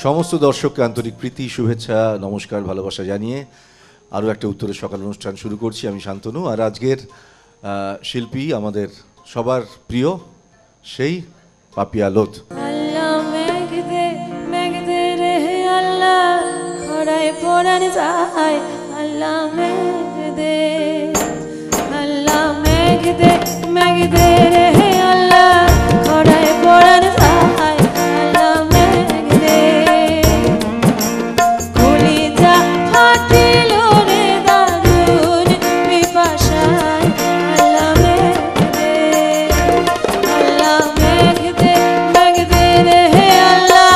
সমস্ত দর্শককে আন্তরিক প্রীতি, শুভেচ্ছা, নমস্কার, ভালোবাসা জানিয়ে আরও একটা উত্তরের সকাল অনুষ্ঠান শুরু করছি। আমি শান্তনু, আর আজকের শিল্পী আমাদের সবার প্রিয় সেই পাপিয়া লোধ। আল্লাহ মেঘ দে রে আল্লাহ, খরায় পড়ান যায়। আল্লাহ মেঘ দে, আল্লাহ মেঘ দে রে আল্লাহ, খরায় পড়ান যায়। আল্লাহ মেঘ দে, কলিজা ফাটিল রে দারুণ পিপাসায়। আল্লাহ মেঘ দে, আল্লাহ মেঘ দে রে আল্লাহ,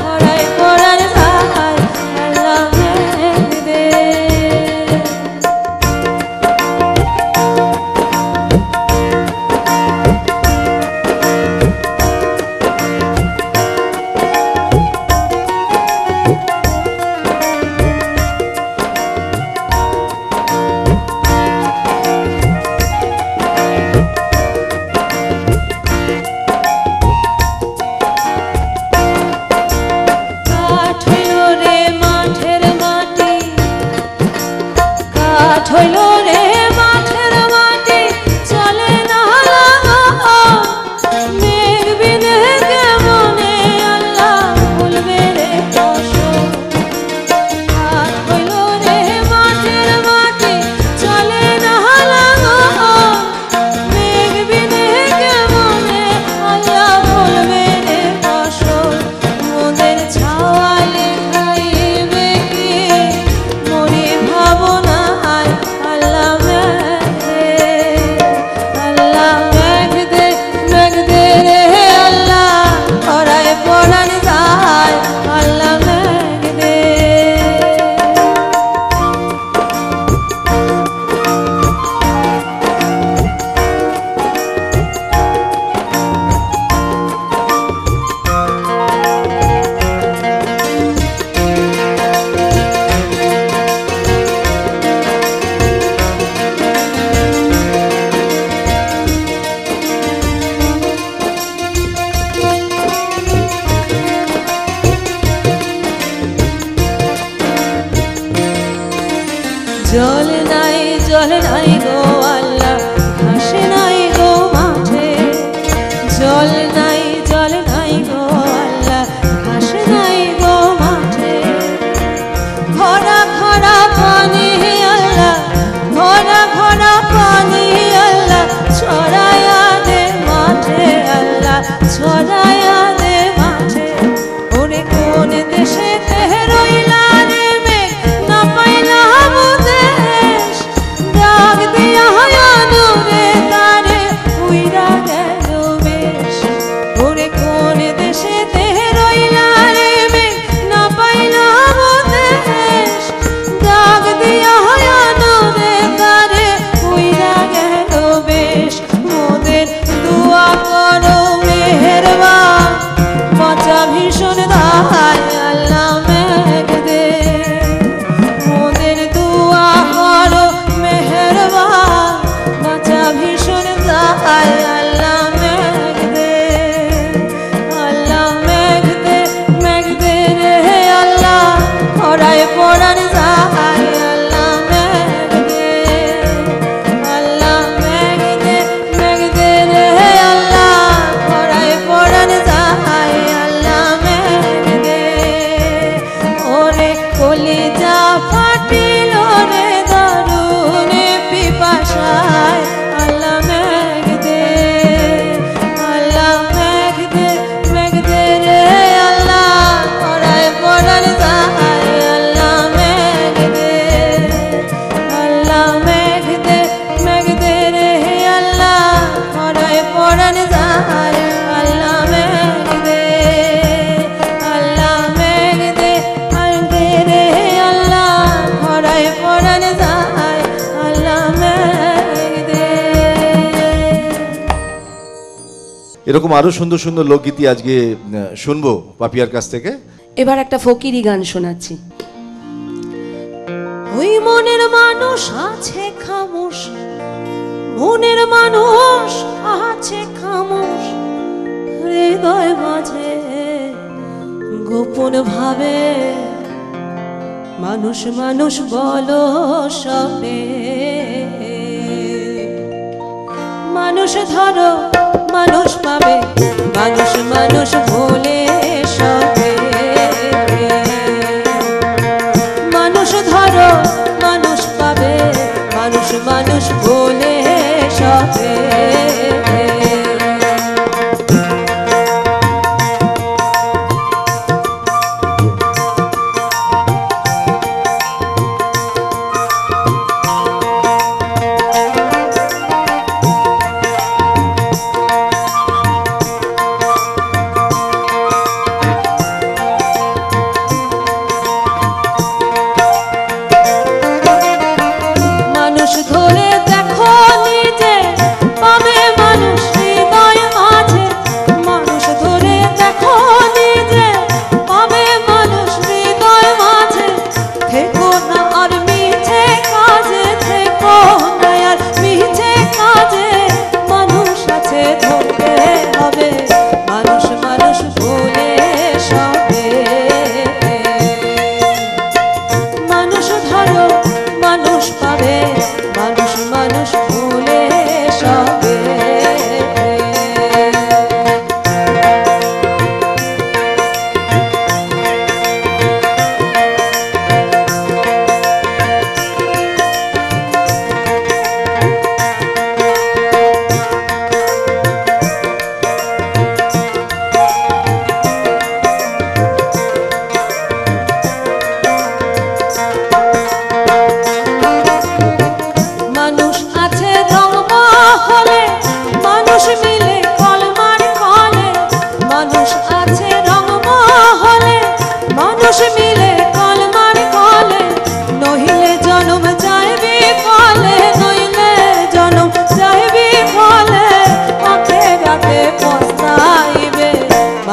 খরায় পড়ান যায়। আল্লাহ মেঘ দে। কাঠ হইল রে মাঠের মাটি, কাঠ হইল রে মাঠের মাটি, চলে না লাগো মেঘ বিনে কেমনে আল্লাহ ভুলবে রে ফসল। কাঠ হইল রে মাঠের মাটি, চলে না লাগো মেঘ বিনে কেমনে আল্লাহ ভুলবে রে ফসল। মোদের ছাওয়ালে খাইবে কে মরি ভাবনায়। আল্লাহ মেঘ দে, আল্লাহ মেঘ দে রে আল্লাহ, খরায় পড়ান যায়। আল্লাহ মেঘ দে। জল নাই গো আল্লাহ, ঘাস নাই গো মাঠে। জল নাই গো আল্লাহ, ঘাস নাই গো মাঠে। ভরা ভরা পানি আল্লাহ, ভরা ভরা পানি আল্লাহ, ছড়ায়া দে মাঠে। আল্লাহ ছড়ায়া দে মাঠে। ওরে কোন দেশে রইলা রে মেঘ, না পাইলাম দেশ। ডাক দিয়া নূরে তারে উইরা গেল বেশ। ওরে কোন দেশে রইলা রে মেঘ, না পাইলাম দেশ। ডাক দিয়া নূরে তারে উইরা গেল বেশ। মোদের দুয়া করো মেহেরবান, বাঁচা ভীষণ দায়। আল্লাহ মেঘ দে, মোদের দুয়া করো মেহেরবান, বাঁচা ভীষণ দায়। আল্লাহ মেঘ দে, আল্লাহ মেঘ দে রে আল্লাহ, খরায় পড়ান যায়। আল্লাহ মেঘ দে, আল্লাহ মেঘ দে রে আল্লাহ, খরায় পড়ান যায়। আল্লাহ মেঘ দে। ওরে কলিজা ফাটিল রে দারুণ পিপাসায়। আল্লাহ মেঘ দে, আল্লাহ মেঘ দে রে আল্লাহ, খরায় পড়ান যায়। আল্লাহ মেঘ দে, আল্লাহ মেঘ দে রে আল্লাহ, খরায় পড়ান যায়। আল্লাহ মেঘ দে, আল্লাহ মেঘ দে রে আল্লাহ, খরায় পড়ান যায়। আল্লাহ মেঘ দে। এরকম আরও সুন্দর সুন্দর লোকগীতি আজকে শুনবো পাপিয়ার কাছ থেকে। এবার একটা ফকিরি গান শোনাচ্ছি। ওই মনের মানুষ আছে খামোশ, মনের মানুষ আছে খামোশ, হৃদয় মাঝে গোপন ভাবে মানুষ মানুষ বলো সবে, মানুষ ধরো মানুষ পাবে, মানুষ মানুষ বলে সবে, মানুষ ধরো মানুষ পাবে, মানুষ মানুষ বলে সবে।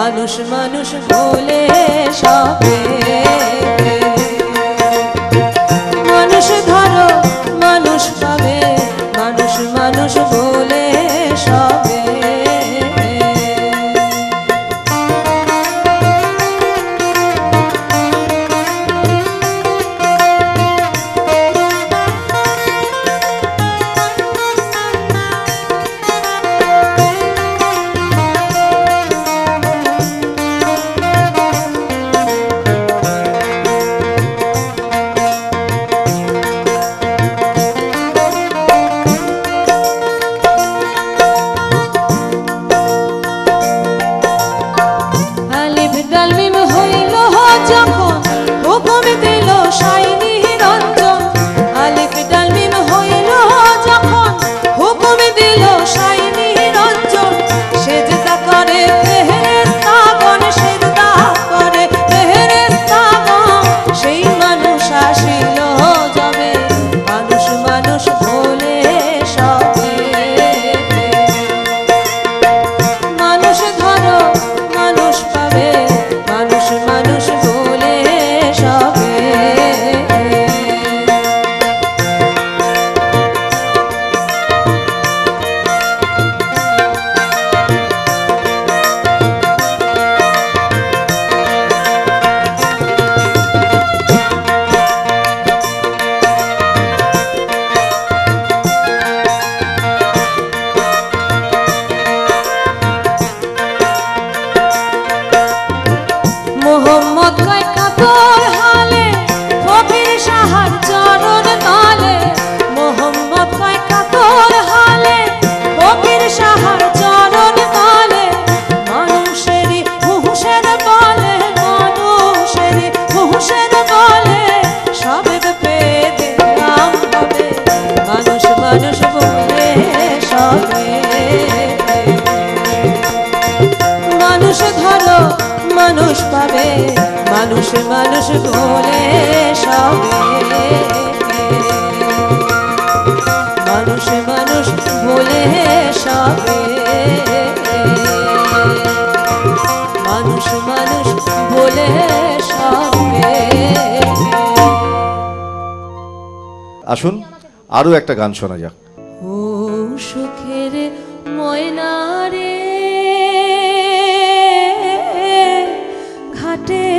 মানুষ মানুষ বলে সবে, মানুষ ধরো মানুষ পাবে, মানুষ মানুষ বলে সবে। মানুষ পাবে, মানুষ মানুষ বলে সবে, মানুষ মানুষ বলে সবে, মানুষ মানুষ বলে সবে। আসুন আরো একটা গান শোনা যাক। ও সুখের ময়না রে, ঘাটে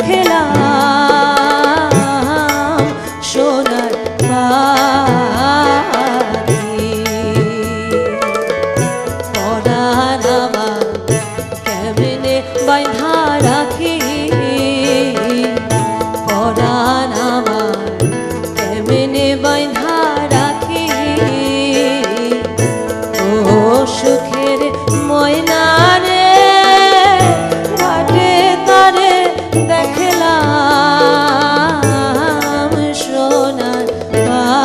দেখলাম সোনার পাখি। পরাণ আমার কেমনে বাইন্ধা রাখি, পরাণ আমার কেমনে বাইন্ধা রাখি। ও সুখের ময়না রে, ঘাটে তারে দেখলাম সোনার পাখি।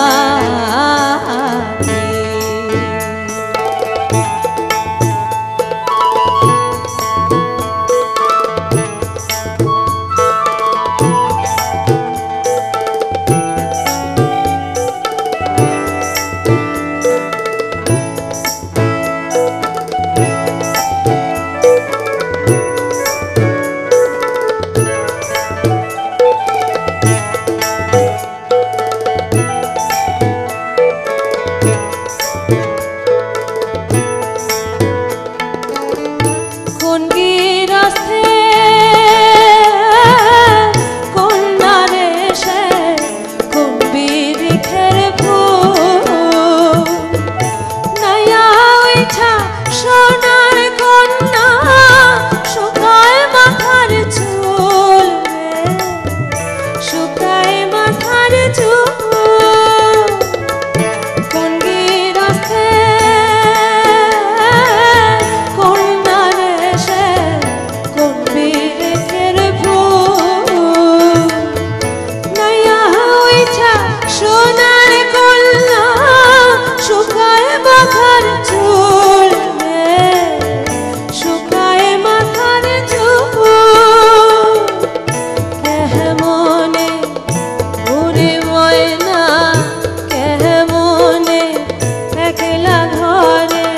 কোন গিরস্তে কোন নারে সে, কোন বিরিখের ফুল, নাইয়া ওইঠা সোনার কন্যা শুকায় মাথার চুল রে, শুকায় মাথার চুল। কোন গিরস্তে কোন নারে সে, কোন বিরিখের ফুল, নাইয়া ওইঠা সোনার কন্যা শুকায় মাথার চুল রে, শুকায় মাথার চুল। কেমনে ওরে ময়না, কেমনে একলা ঘরে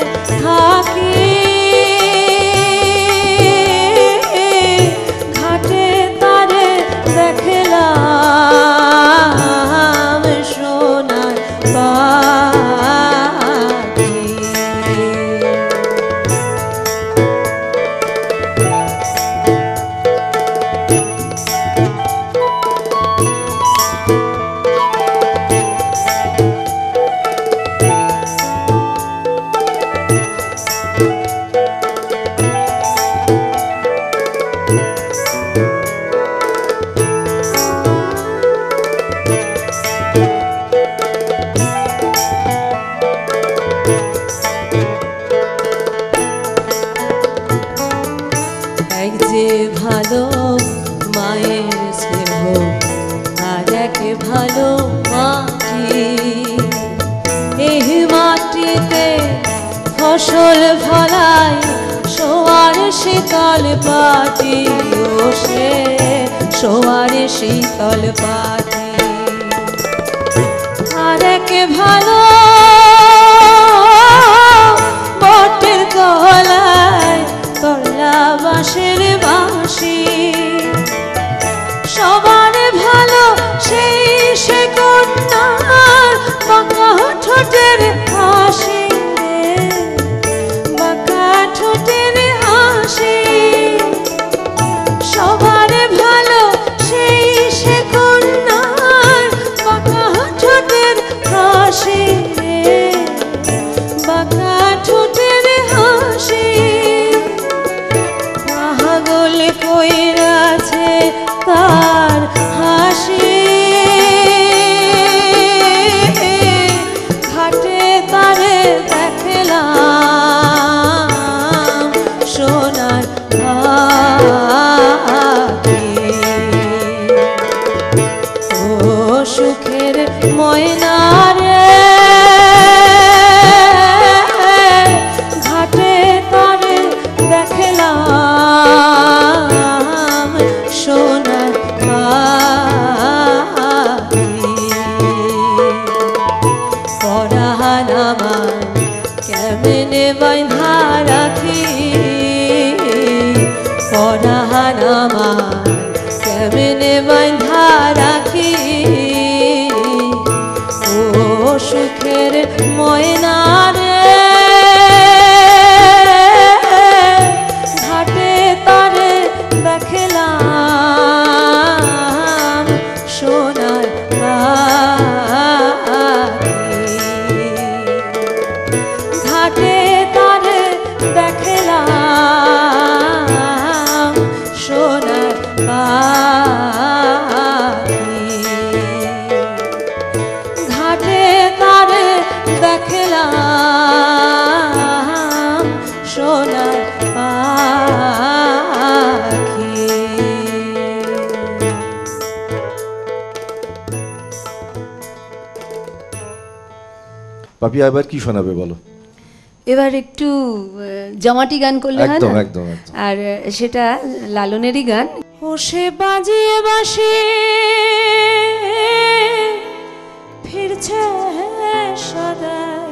থাকি, ঘাটে তারে দেখলাম সোনার পাখি। এক যে ভালো মায়ের স্নেহ, আর এক ভালো মাটি। এই মাটিতে ফসল ফলায় সোয়ার শীতল পাটি, ও সে সোয়ার শীতল পাটি। আর এক ভালো বটের তলায় তলা বাঁশের বাঁশি, সবার ভালো সেই সে কন্যার বাঁকা ঠোঁটের হাসি রে, বাঁকা ঠোঁটের হাসি। সবার ভালো সেই সে কন্যার বাঁকা ঠোঁটের হাসি রে, বাঁকা ঠোঁটের হাসি। পাগল কইরাছে তার হাসি, ঘাটে তারে দেখলাম সোনার পাখি। ও সুখের ময়না রে, ঘাটে তারে দেখলাম সোনার পাখি। পরাণ আমার কেমনে বাইন্ধা রাখি, পরাণ আমার কেমনে বাইন্ধা রাখি। ও সুখের ময়না রে, ঘাটে তারে দেখলাম পাপিয়া এবার কি শোনাবে বলো? এবার একটু জমাটি গান করলে হয় একদম না? একদম একদম। আর সেটা লালনেরই গান। ও সে বাজিয়ে বাঁশি ফিরছে সদাই,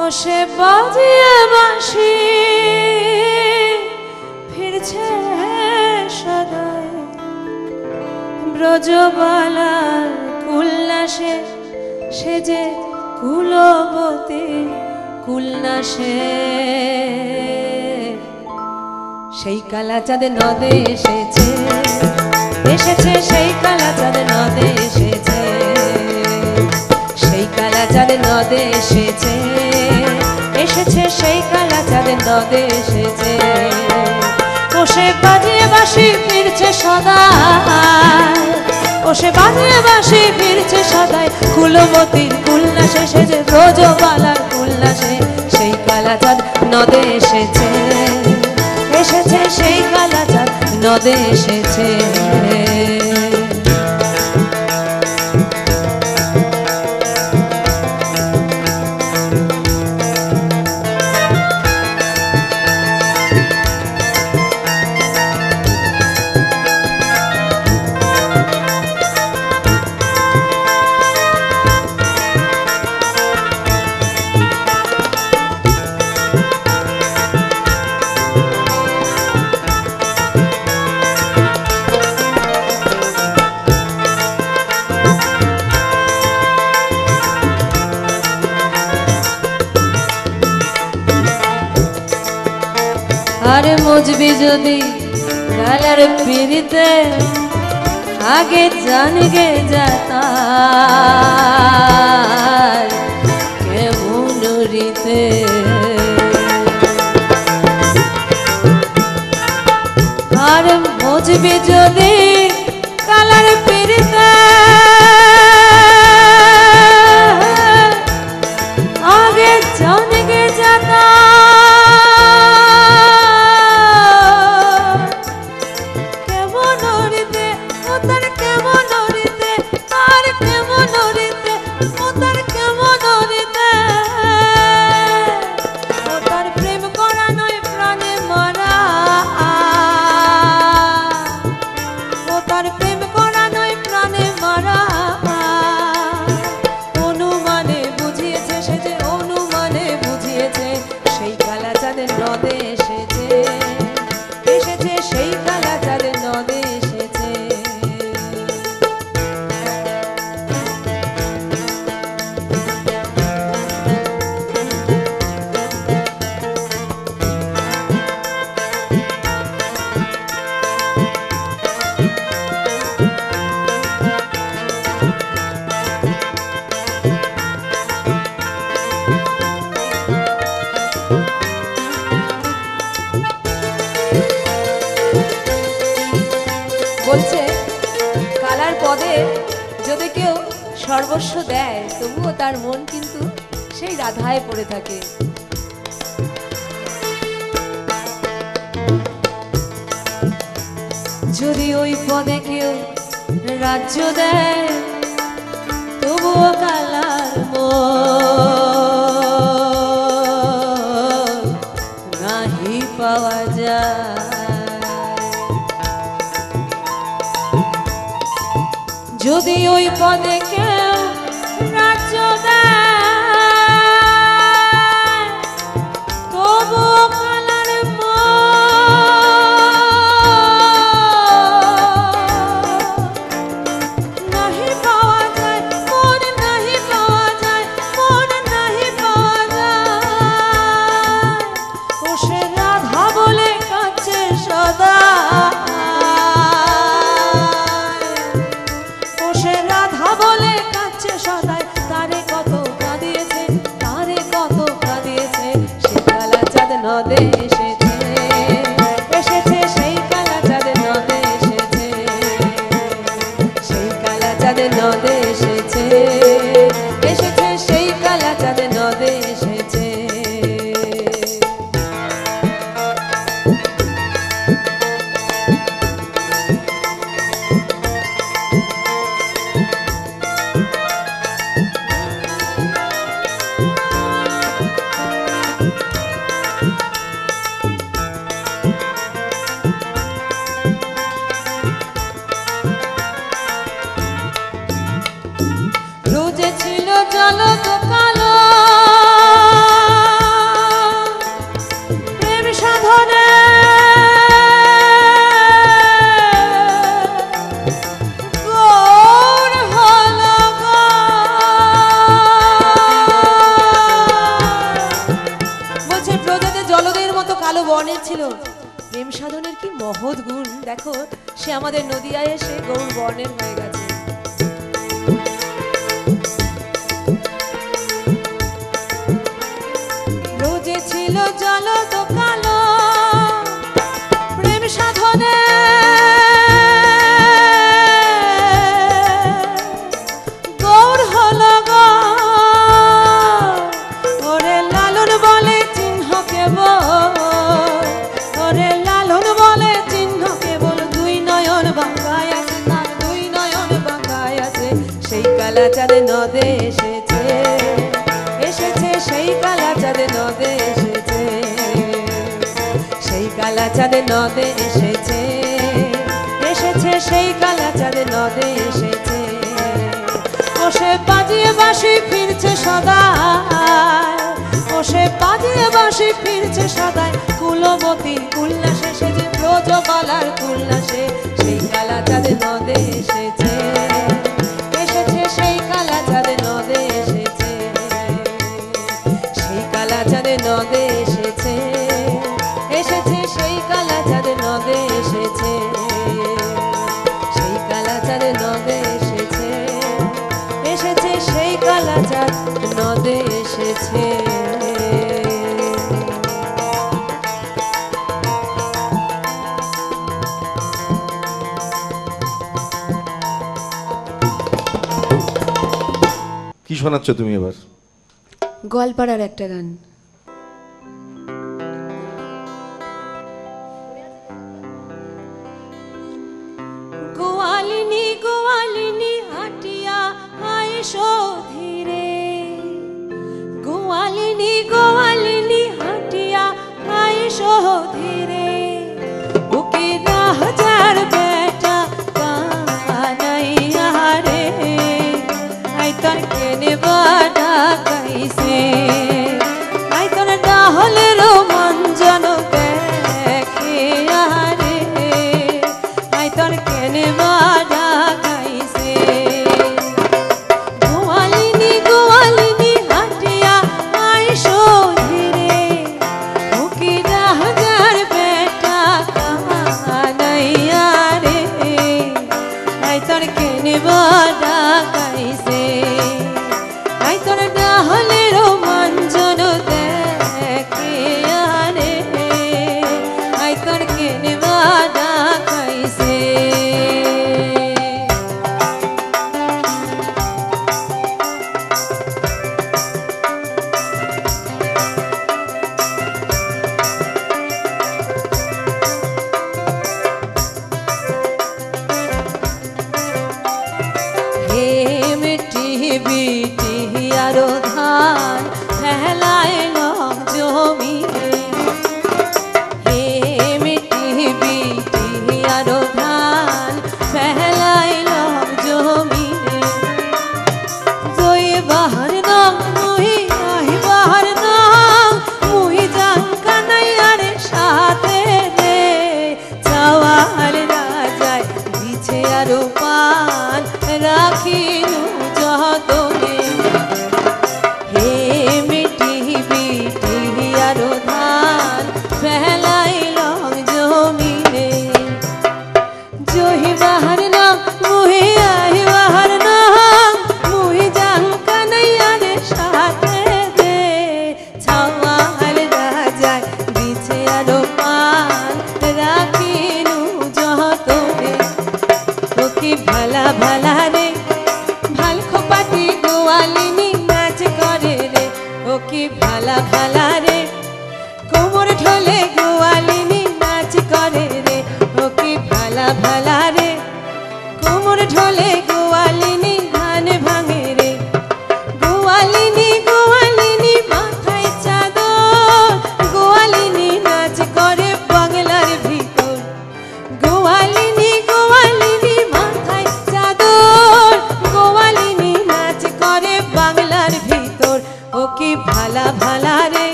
ও সে বাজিয়ে বাঁশি ফিরছে সদাই, ব্রজবালার কুলনাশে সে যে কুলবতী কুলনাশে, সেই কালাচাঁদ নদে এসেছে, এসেছে সেই কালাচাঁদ নদে এসেছে, সেই কালাচাঁদ নদে এসেছে, এসেছে সেই কালাচাঁদ নদে এসেছে। ও সে বাজিয়ে বাঁশি ফিরছে সদাই, ও সে বাজিয়ে বাঁশি ফিরছে সদাই, কুলবতীর কুলনাশে সে যে ব্রজবালার কুলনাশে, সেই কালাচাঁদ নদে এসেছে, এসেছে সেই কালাচাঁদ নদে এসেছে। আরে মজবি যদি কালার পিড়িতে, আগে জানগে যাতা কেমন রীতে, আরে মজবি যদি কালার পিড়িতে, আগে জানগে যাতা নদে এসেছে, এসেছে সেই কালাচাঁদ নদে এসেছে। বলছে কালার পদে যদি কেউ সর্বস্ব দেয়, তবুও তার মন কিন্তু সেই রাধায় পড়ে থাকে। যদি ওই পদে কেউ রাজ্য দেয়, তবুও কালার মন নাহি পাওয়া যায়। যদি ওই পদে কেউ রাজ্য দেয়, তবু কালার নাহি পাওয়া যায়, মন নাহি পাওয়া যায়, মন নাহি পাওয়া যায়। ও সে রাধা বলে কাছে সদা, রাধা বলে মহৎ গুণ, দেখো সে আমাদের নদিয়ায় এসে গৌর বর্ণের হয়ে গেছে। রোজে ছিল জল দোকালো প্রেম সাধনে, গৌর হলো গো ওরে লালন বলে চিহ্ন কেবল, ওরে লালন বলে চিহ্ন কেবল, দুই নয়ন বাঁকায় আছে তার, দুই নয়ন বাঁকায় আছে। সেই কালা চাঁদে নদে এসেছে, এসেছে সেই কালা চাঁদে নদে এসেছে, সেই কালা চাঁদে নদে এসেছে, এসেছে সেই কালা চাঁদে নদে এসেছে। ও সে বাজিয়ে বাঁশি ফিরছে সদায়, ও সে বাজিয়ে বাঁশি ফিরছে সদায়, কুলবতীর কুল্লাসে সে যে ব্রজবালার কুল্লাসে, সেই কালা চাঁদে নদে এসেছে, এসেছে সেই কালা চাঁদে নদে এসেছে, সেই কালা চাঁদে নদে এসেছে, এসেছে সেই কালা চাঁদে নদে এসেছে, সেই কালা চাঁদে নদে এসেছে, এসেছে সেই কালা চাঁদ নদে এসেছে। কি শোনাচ্ছ তুমি এবার? গোয়ালপাড়ার একটা গান। গোয়ালিনী গোয়ালিনী হাটিয়া আইসো ধীরে, গোয়ালিনী গোয়ালিনী হাটিয়া আইসো ধীরে, বুকে রাজার বেটা কানাইয়া রে, আই তার কেনে বাডা কাইছে,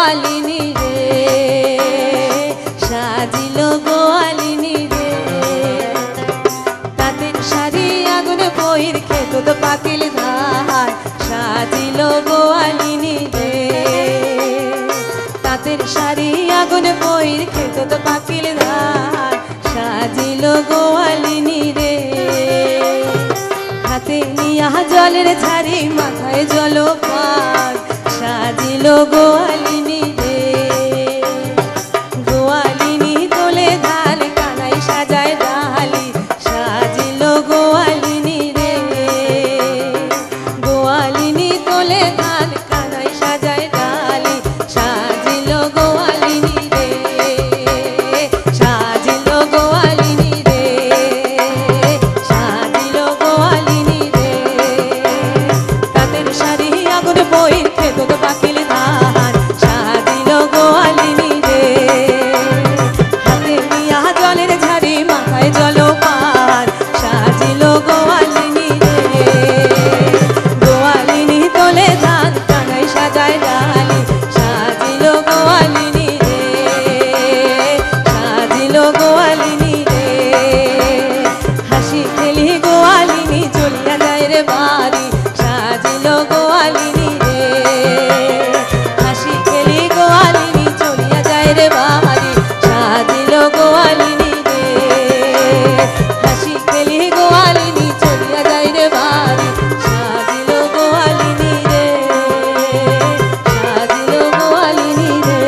গোয়ালিনী রে, সাজিল গোয়ালিনী রে। তাঁতের শাড়ি আগুনে বইর খেত তো পাতিল ধার, সাজিল গোয়ালিনী রে। তাঁতের শাড়ি আগুনে বইর খেত তো পাতিল ধার, সাজিল গোয়ালিনী রে। হাতে নিয়া জলের ঝাড়ি মাথায় জলপান, সাজিল গোয়ালিনী রে। গোয়ালিনী তোলে ধান কানাই সাজায় ডালি, সাজিল গোয়ালিনী রে। গোয়ালিনী তোলে ধান কানাই সাজায় ডালি, সাজিল গোয়ালিনী রে, সাজিল গোয়ালিনী রে, সাজিল গোয়ালিনী রে। তাঁতের শাড়ি আগুন বই খেত তো পাখিল ধান, সাজিল গোয়ালিনী রে। হাতে নিয়া জলের ঝাড়ি মাথায় জলপান, সাজিল গোয়ালিনী রে। গোয়ালিনী তোলে ধান কানাই সাজায় ডালি, সাজিল গোয়ালিনী রে, সাজিল গোয়ালিনী রে। হাসি খেলি গোয়ালিনী চলিয়া যায় রে বাড়ি, সাজিল গোয়ালিনী রে। হাসি খেলি গোয়ালিনী চলিয়া যায় রে বাড়ি, সাজিল গোয়ালিনী রে। হাসি খেলি গোয়ালিনী চলিয়া যায় রে বাড়ি, সাজিল গোয়ালিনী রে, সাজিল গোয়ালিনী রে,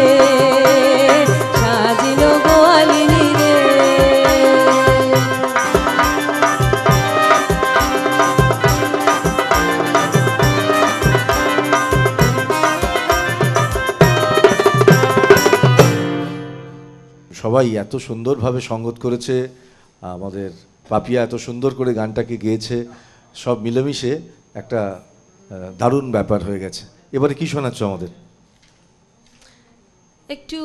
সাজিল গোয়ালিনী রে। সবাই এত সুন্দরভাবে সঙ্গত করেছে, আমাদের পাপিয়া এত সুন্দর করে গানটাকে গেয়েছে, সব মিলেমিশে একটা দারুণ ব্যাপার হয়ে গেছে। এবারে কি শোনাচ্ছ আমাদের? একটু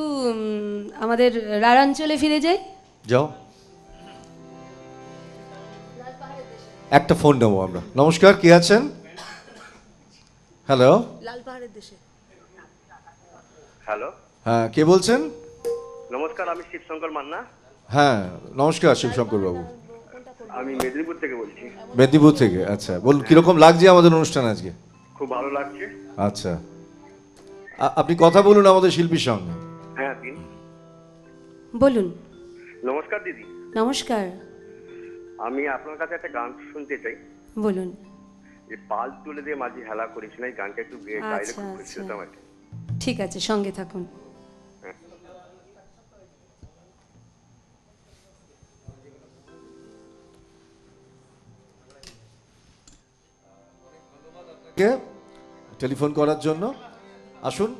আমাদের রাঢ়াঞ্চলে ফিরে যাই। যাও, একটা ফোন নেবো আমরা। নমস্কার, কে আছেন? হ্যালো, লাল পাহাড়ের দেশে। হ্যালো, হ্যাঁ কে বলছেন? নমস্কার, আমি শিবশঙ্কর মান্না। হ্যাঁ নমস্কার শিবশঙ্কর বাবু, আমি মেদিনীপুর থেকে বলছি। মেদিনীপুর থেকে। আচ্ছা বলুন, কিরকম লাগছে আমাদের অনুষ্ঠান আজকে? খুব ভালো লাগছে। আচ্ছা, আপনি কথা বলুন আমাদের শিল্পীর সঙ্গে। হ্যাঁ দিন। বলুন। নমস্কার দিদি, নমস্কার, আমি আপনার কাছে একটা গান শুনতে চাই। বলুন। যে পাল তুলে দিয়ে মাঝি হেলা করিস না, এই গানটা একটু গেয়ে গাইলে আচ্ছা, খুব খুশি আচ্ছা। হতাম আর কি। ঠিক আছে, সঙ্গে থাকুন। টেলিফোন করার জন্য। আসুন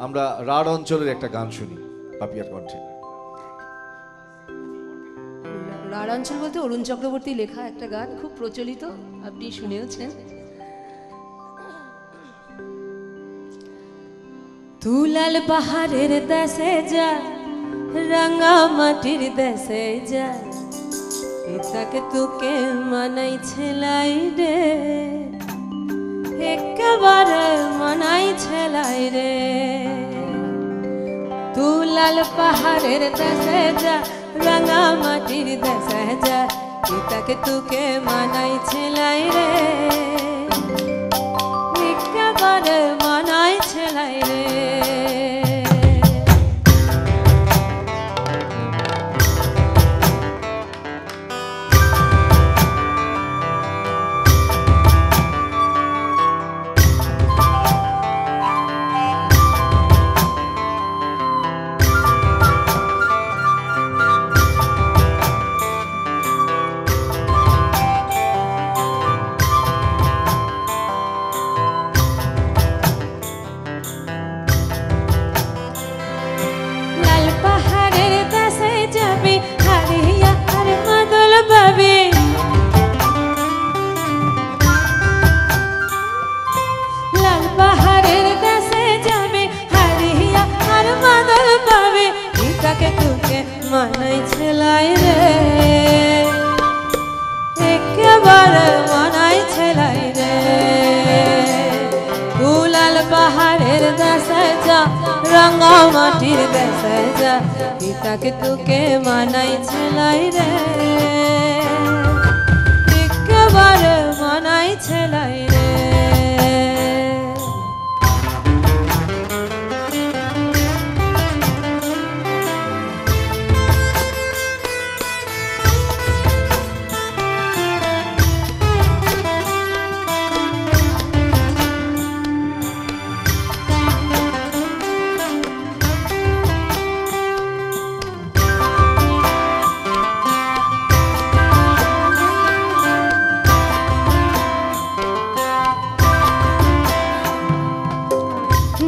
আমরা রাঢ় অঞ্চলের একটা গান শুনি পাপিয়ার কণ্ঠে। রাঢ়াঞ্চল বলতে অরুণ চক্রবর্তী লেখা একটা গান, খুব প্রচলিত, আপনি শুনেওছেন। তুলাল পাহাড়ের দেশে যা, রাঙা মাটির দেশে যা, এটাকে তোকে মানাই ছেলাই রে, একেবারে মানাই ছেলাই রে। তুলাল পাহাড়ের দেশে যা, রাঙা মাটির দেশে যা, এটাকে তোকে মানাই ছেলাই রে, একেবারে মানাই ছেলাই রে। মানাই ছেলাই রে, একেবারে মানাই ছেলাই রে। তুলাল পাহাড়ের দেশে যা রাঙা মাটির দেশে যা পিতাকে তোকে মানাই ছেলাই রে একেবারে মানাই ছেলাই রে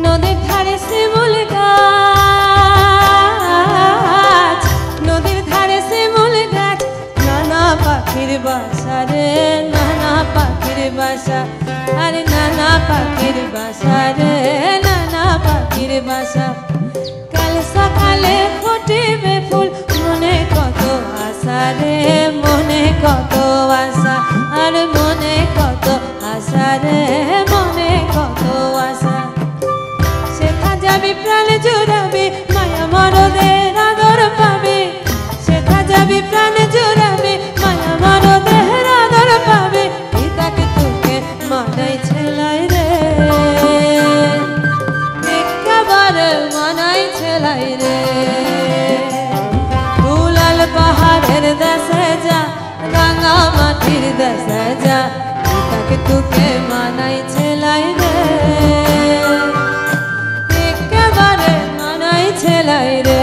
নদীর ধারে শিমুল গাছ নদীর ধারে শিমুল গাছ নানা পাখির বাসা রে নানা পাখির বাসা আরে নানা পাখির বাসা রে নানা পাখির বাসা কাল সকালে ফুটিবে ফুল মনে কত আশা রে মনে কত আশা আর মনে কত আশা রে মনে কত আশা যাবি প্রাণ জুড়াবি মায়া মরদের আদর পাবি সেথা যাবি প্রাণ জুড়াবি মায়া মরদের আদর পাবি পিতাকে তোকে মানাই ছেলাই রে একেবারে মানাই ছেলাই রে দুলাল পাহাড়ের দেশে যা রাঙা মাটির দেশে যা পিতাকে তোকে মানাই ছেলাই রে ছেলাই রে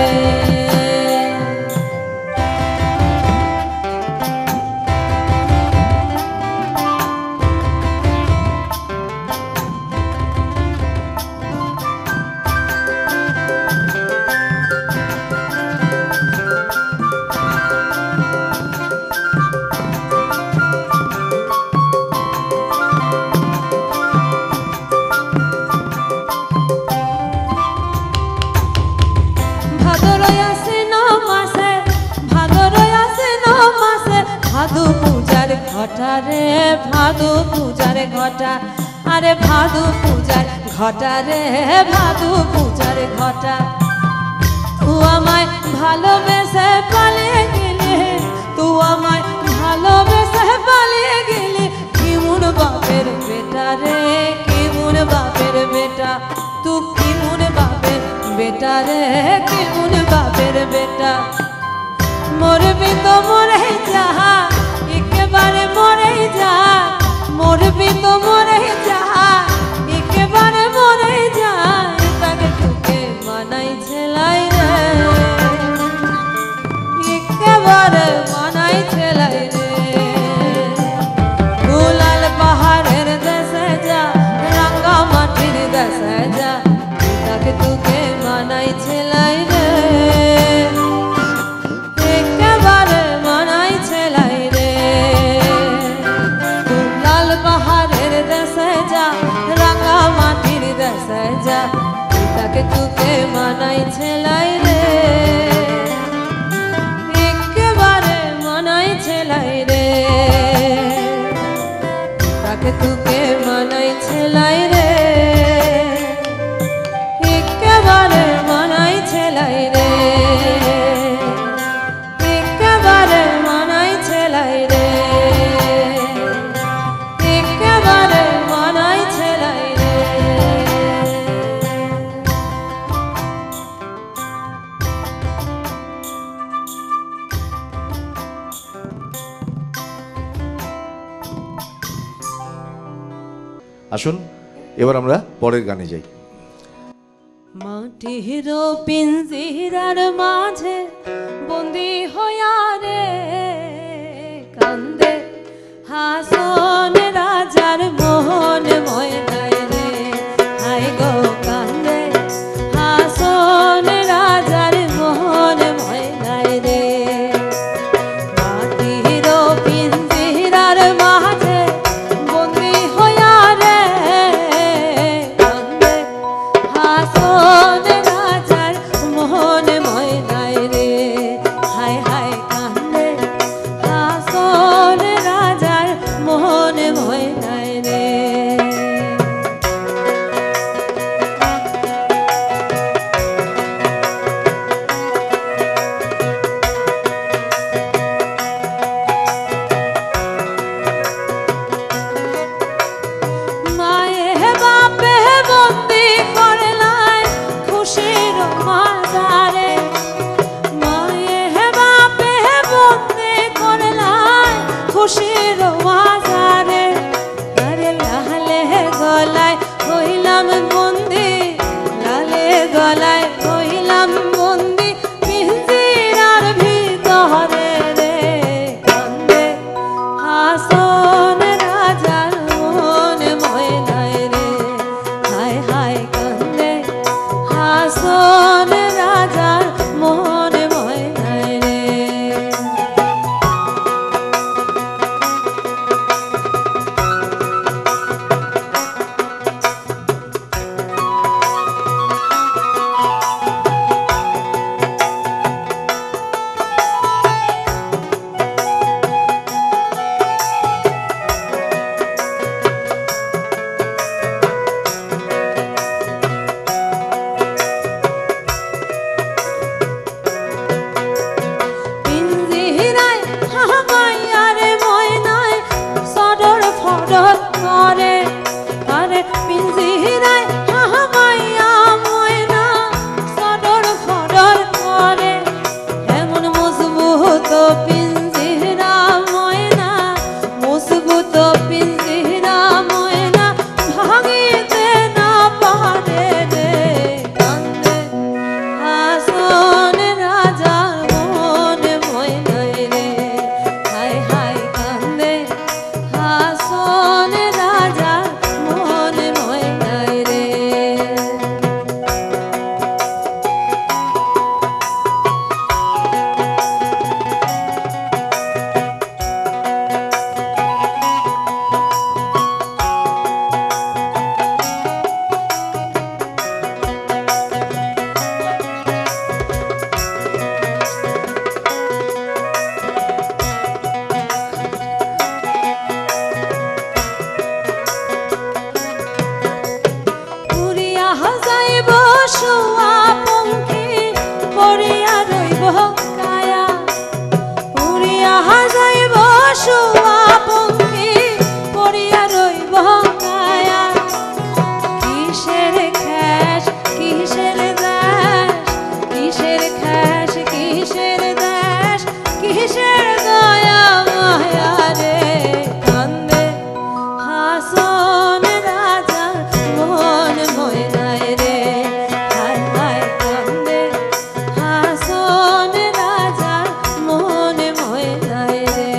ভাদু পূজার ঘটা রে ভাদু পূজার ঘটা আরে ভাদু পূজার ঘটা রে ভাদু পূজার ঘটা তু আমায় ভালোবেসে পালিয়ে গেলে তু আমায় ভালোবেসে পালিয়ে গেলে কেমন বাপের বেটা রে কেমন বাপের বেটা তু কেমন বাপের বেটা রে কেমন বাপের বেটা মরবি তো মরে যা একেবারে মরে যা মরবি তো মরে যা একেবারে মরে যা তাকে তোকে মানাই ছেলাই রে একেবারে মানাই ছেলাই রে দুলাল পাহাড়ের দেশে যা রাঙা মাটির দেশে যা তাকে তোকে মানাই ছেলাই রে তাকে তোকে মানাই ছেলাই রে একেবারে মানাই ছেলাই রে তাকে তোকে মানাই ছেলাই রে একেবারে মানাই ছেলাই রে একেবারে মানাই ছেলাই রে একেবারে মানাই ছেলাই রে আসুন এবার আমরা পরের গানে যাই। মাটির পিঞ্জিরার মাঝে বন্দি হইয়া রে কান্দে হাসন রাজার মোহন ময়নায় রে হায় গো কান্দে হাসন রাজার মোহন ময়নায় রে মাটির পিঞ্জিরার মাঝে বন্দি হইয়া রে কান্দে হাসন রাজার মোহন ময়নায় রে শুয়া পঙ্কি পড়িয়া রইব কায়া। কিসের খ্যাস কিসের দাস, কিসের খ্যাস কিসের দাস, কিসের দয়া মায়া রে। কান্দে হাসন রাজা মন ময়নায় রে, হায় হায় কান্দে হাসন রাজা মন ময়নায় রে।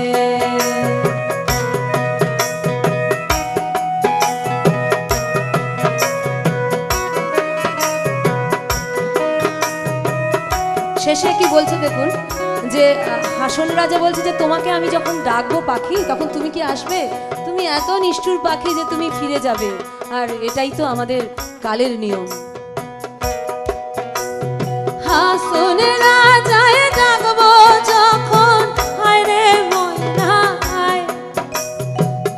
শেষে কি বলছে দেখুন, যে হাসন রাজা বলছে যে তোমাকে আমি যখন ডাকবো পাখি তখন তুমি কি আসবে? তুমি এত নিষ্ঠুর পাখি যে তুমি ফিরে যাবে, আর এটাই তো আমাদের কালের নিয়ম। হাসন রাজায় ডাকবো যখন, হায় রে ময়না হায়।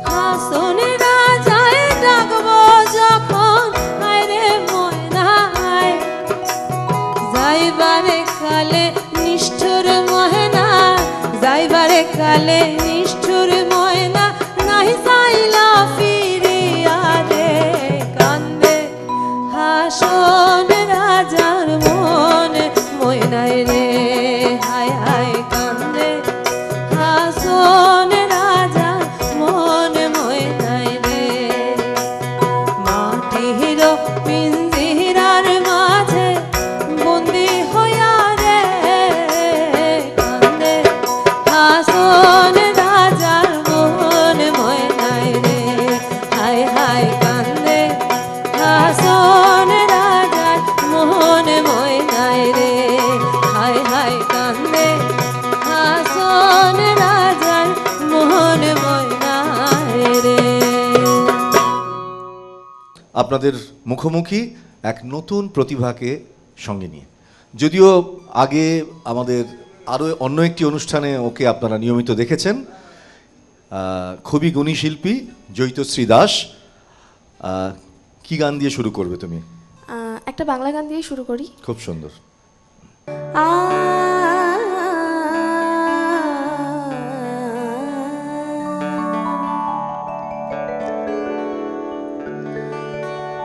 হাসন রাজায় ডাকবো যখন, হায় রে ময়না হায়। যাইবারে কালে নিষ্ঠুর ময়না, যাইবারে কালে নিষ্ঠুর ময়না, নাহি চাইলা ফিরিয়া রে। কান্দে হাসন রাজার মন ময়নায় রে, হায় হায় কান্দে হাসন রাজার মন ময়নায় রে। মাটির পিঞ্জিরার মাঝে বন্দি হইয়া রে, কান্দে হাসন রাজার মন ময়নায় রে, হায় হায় কান্দে হাসন রাজার মন ময়নায় রে, হায় হায় কান্দে হাসন রাজার মন ময়নায় রে। আপনাদের মুখোমুখি এক নতুন প্রতিভাকে সঙ্গে নিয়ে। যদিও আগে আমাদের আরও অন্য একটি অনুষ্ঠানে ওকে আপনারা নিয়মিত দেখেছেন। খুবই গুণী শিল্পী জৈতশ্রী দাস। কি গান দিয়ে শুরু করবে তুমি? একটা বাংলা গান দিয়ে শুরু করি। খুব সুন্দর।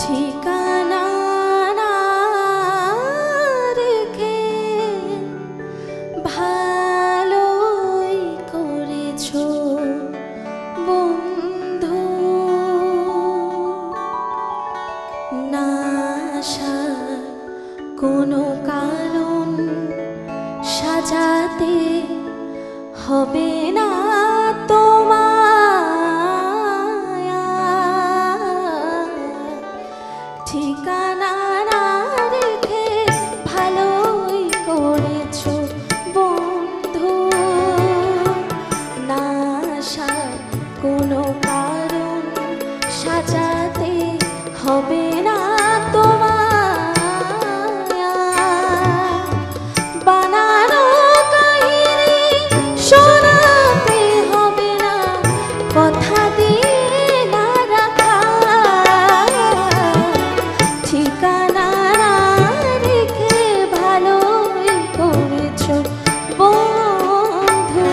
ঠিকানা না রেখে ভালোই করেছো বন্ধু, না আসার কোনো কারণ সাজাতে হবে না তোমায়। ঠিকানা না রেখে ভালোই করেছো বন্ধু, না আসার কোনো কারণ সাজাতে হবে না তোমায়। বানানো কাহিনী শোনাতে হবে না, কথা দিয়ে না রাখা। ঠিকানা না রেখে ভালোই করেছো বন্ধু।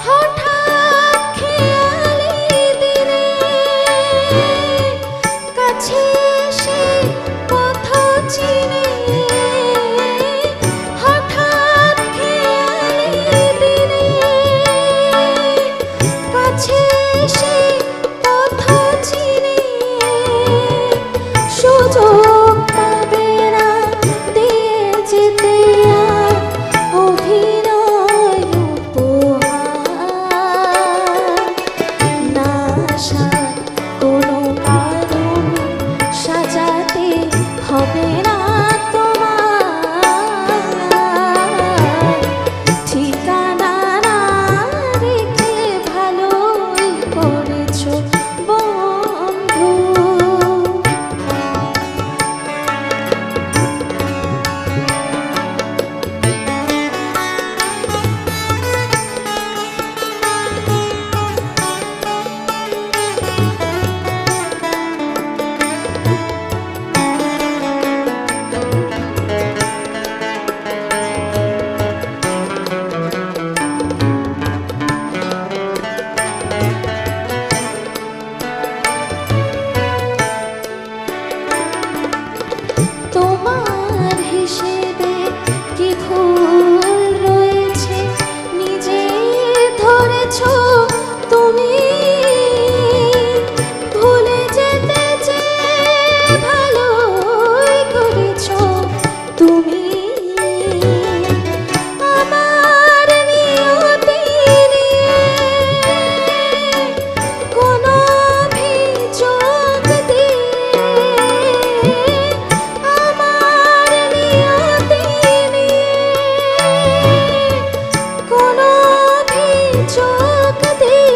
হঠাৎ খেয়ালি দিনে কাছে এসে কথা চিনে, হঠাৎ খেয়ালি দিনে কাছে এসে কথা চিনে, সুযোগ পাবে না দিয়ে যেতে আর অভিনয় উপহার। না আসার কোনো কারণ সাজাতে হবে না তোমায়। ঠিকানা না রেখে ভালোই করেছো বন্ধু। হিসেবে কি ভুল রয়েছে নিজে ধরেছ তুমি ভুলে যেতে চেয়ে ভালোই করেছ তুমি আমার নিয়তি নিয়ে কোনো অভিযোগ দিয়ে আমার নিয়তি নিয়ে কোনো অভিযোগ দিয়ে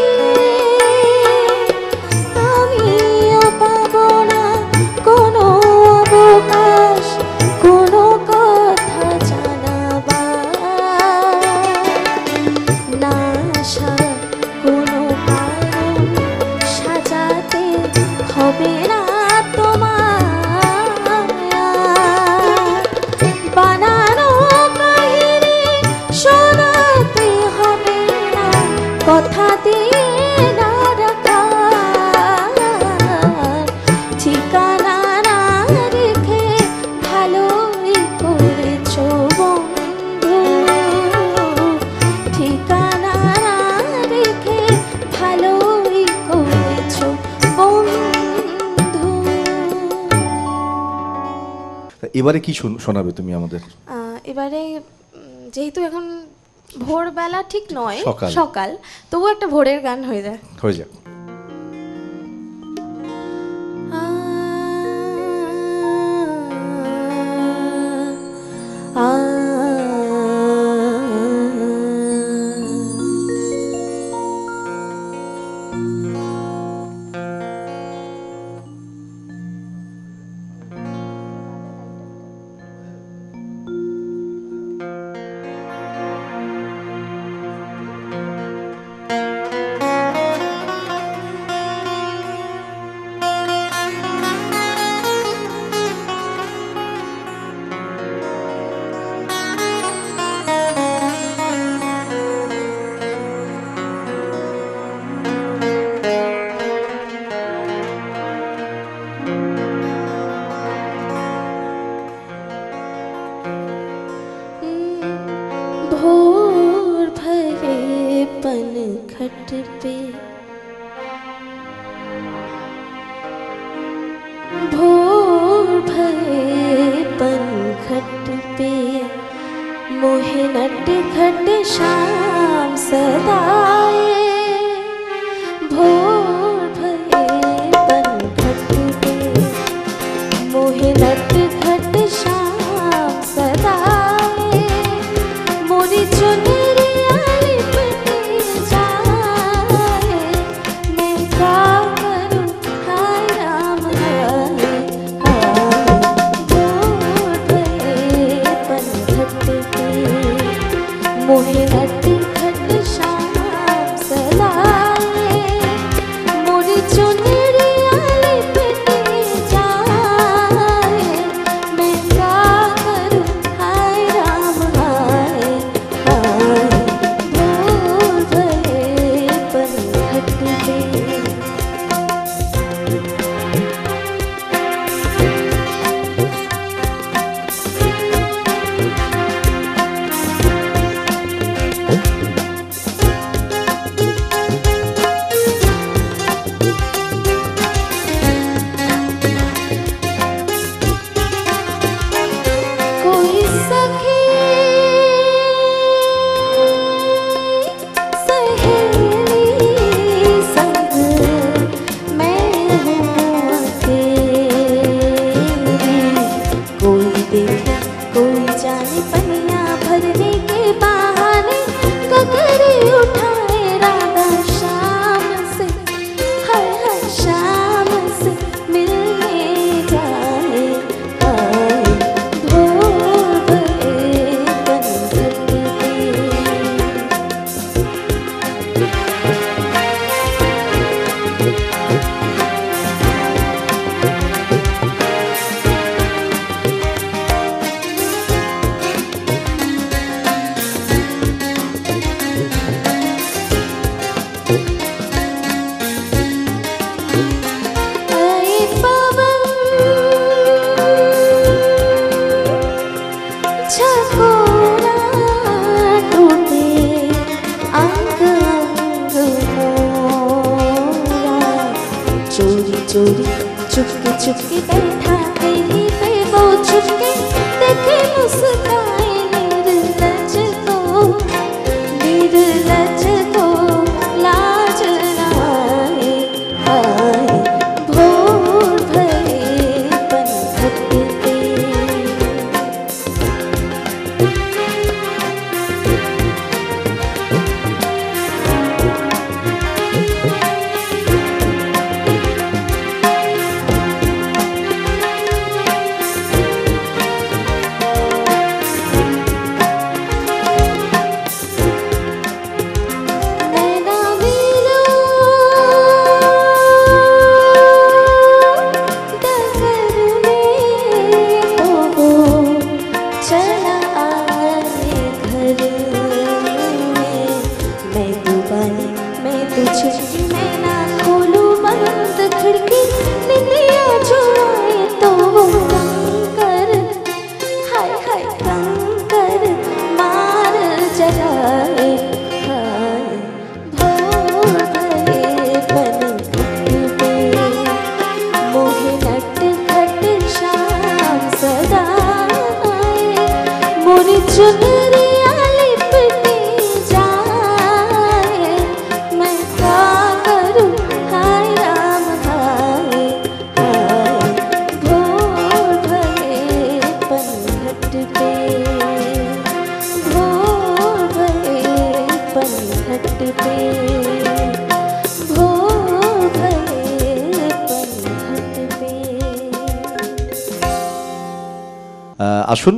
আমিও পাবো না কোনো অবকাশ কোনো কথা জানাবার না আসার কোনো কারণ সাজাতে হবে না তোমার বানানো কাহিনী শোনাতে হবে না কথা দিয়ে না রাখার ঠিকানা না রেখে ভালোই করেছো বন্ধু ঠিকানা না রেখে ভালোই করেছো বন্ধু। এবারে কি শোনাবে তুমি আমাদের? এবারে যেহেতু এখন ভোরবেলা ঠিক নয়, সকাল। সকাল, তবু একটা ভোরের গান হয়ে যায়। হয়ে যাক। भोर भरे पनघट पे भोर भरे पनघट पे मोहे नट खट शाम सदाए भोर भरे पनघट पे मोहे नट खट शाम सदाए मोरी चुनरी लिपटे जाए मैं क्या करूं हाय राम हाय भोर भरे पनघट पे मोहे नट खट शाम सदाए मोरी चुनरी लिपटे जाए मैं क्या चुपके बैठा कहीं पे वो छुपके देखे मुस्काए निर्लज को लाज ना आए हाय भोर भरे पनघट पे चुनरिया लिपटी जाए मैं क्या करूं हाय राम हाय हाय भोर भरे पनघट पे भोर भरे पनघट पे भोर भरे पनघट पे আসুন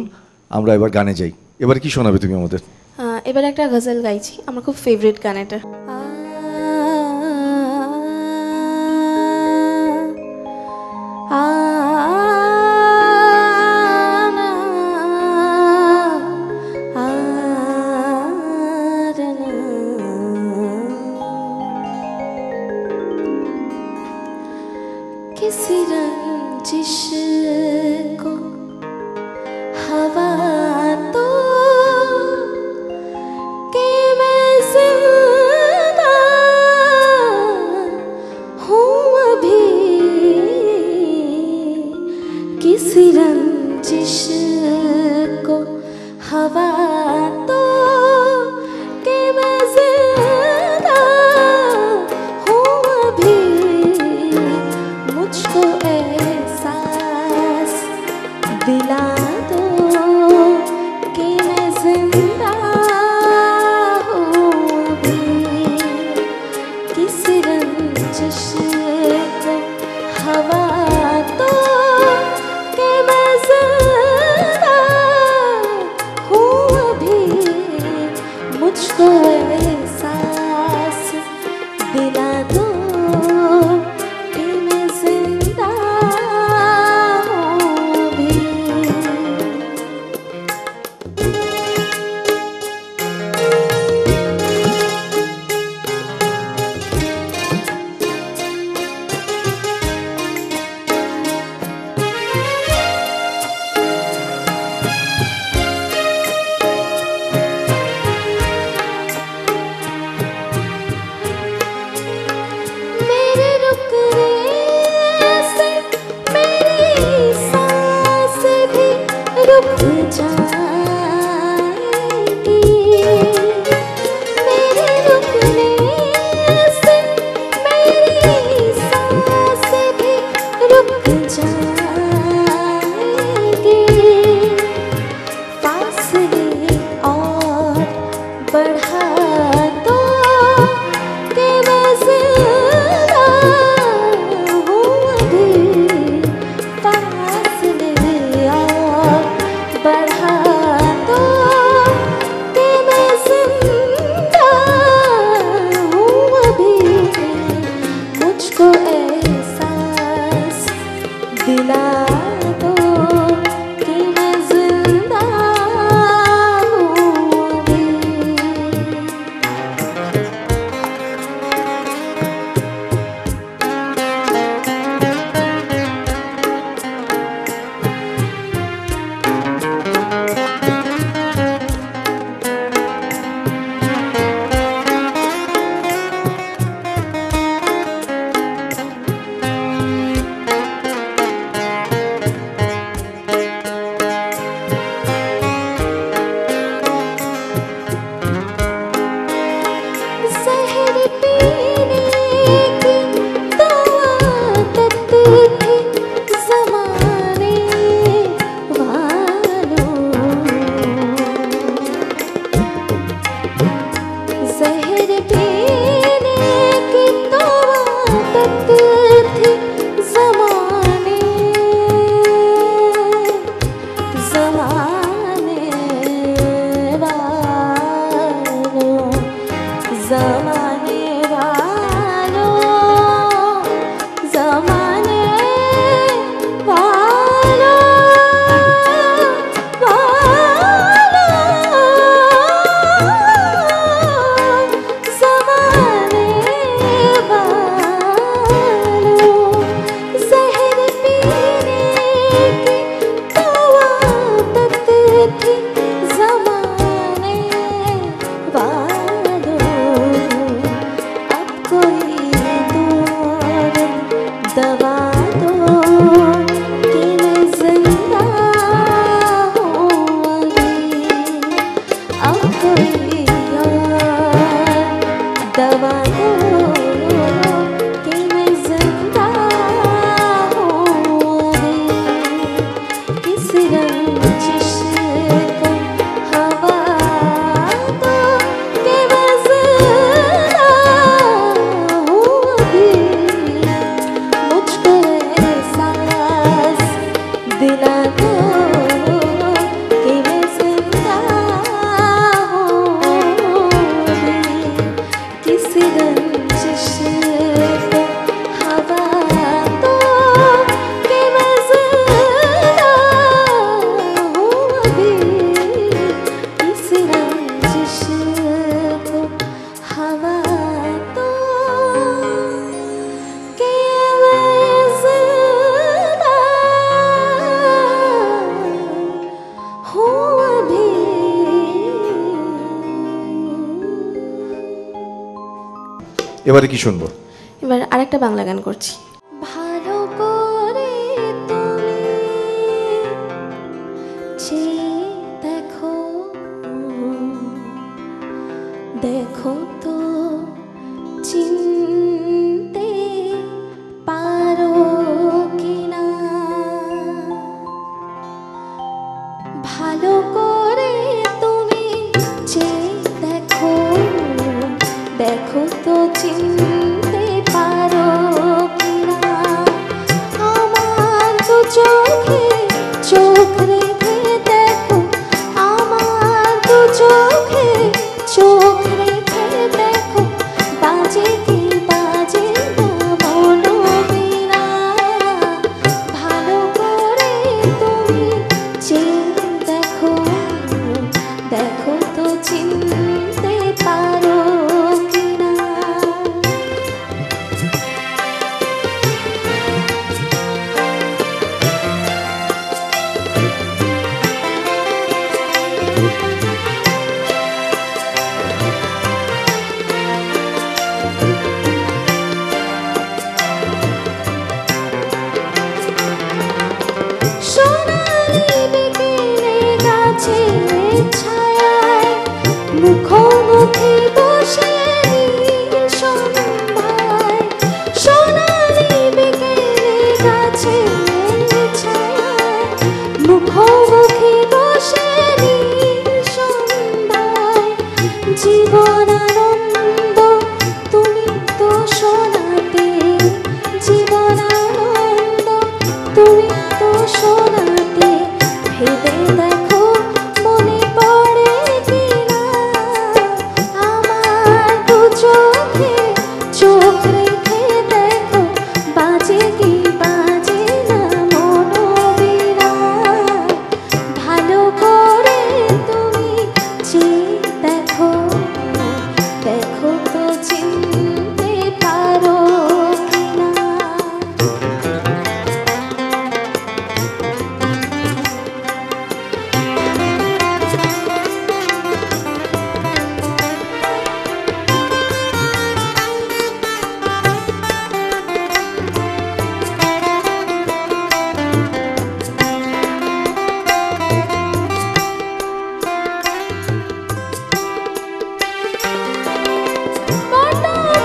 আমরা এবার গানে যাই। এবার কি শোনাবে তুমি আমাদের? এবার একটা গজল গাইছি, আমার খুব ফেভারিট গান এটা। किसी रंजिश को हवा तो कि मैं जिंदा हूँ अभी किसी रंजिश को हवा तो कि मैं जिंदा हूँ अभी मुझको एहसास दिला दो कि मैं जिंदा हूँ अभी किसी रंजिश को हवा तो कि मैं जिंदा हूँ अभी मुझको एहसास दिला दो कि मैं जिंदा हूँ अभी तो कि मैं जिंदा होंगी किसी रंजिश पे हवा तो कि मैं जिंदा हूँ अभी किसी रंजिश पे हवा तो कि मैं जिंदा हूँ अभी। এবারে কি শুনবো? এবার আরেকটা বাংলা গান করছি। ভালো করে তুমি চেয়ে দেখো, দেখো তো চিনতে পারো কিনা। ভালো করে তুমি চেয়ে দেখো, দেখো তো চিনতে পারো কিনা। আমার তো চোখে চোখ রেখে দেখো, আমার তো চোখে চোখ রেখে দেখো, বাজে কি বাজে না মনোবীণা। ভালো করে তুমি চেয়ে দেখো, দেখো তো চিনতে পারো কিনা। সোনালি বিকেলে গাছের ছায়ায় মুখোমুখি বসে নীল সন্ধ্যায়। সোনালি বিকেলে গাছের ছায়ায় মুখোমুখি বসে নীল সন্ধ্যায়। জীবন আনন্দ তুমি তো শোনাতে, জীবন আনন্দ তুমি তো শোনাতে। ভেবে দেখো মনে পড়ে কিনা, আমার দু চোখে চোখ রেখে দেখো, বাজে কি বাজে না মনোবীণা। ভালো করে তুমি চেয়ে দেখো, দেখো তো চিনতে পারো কিনা।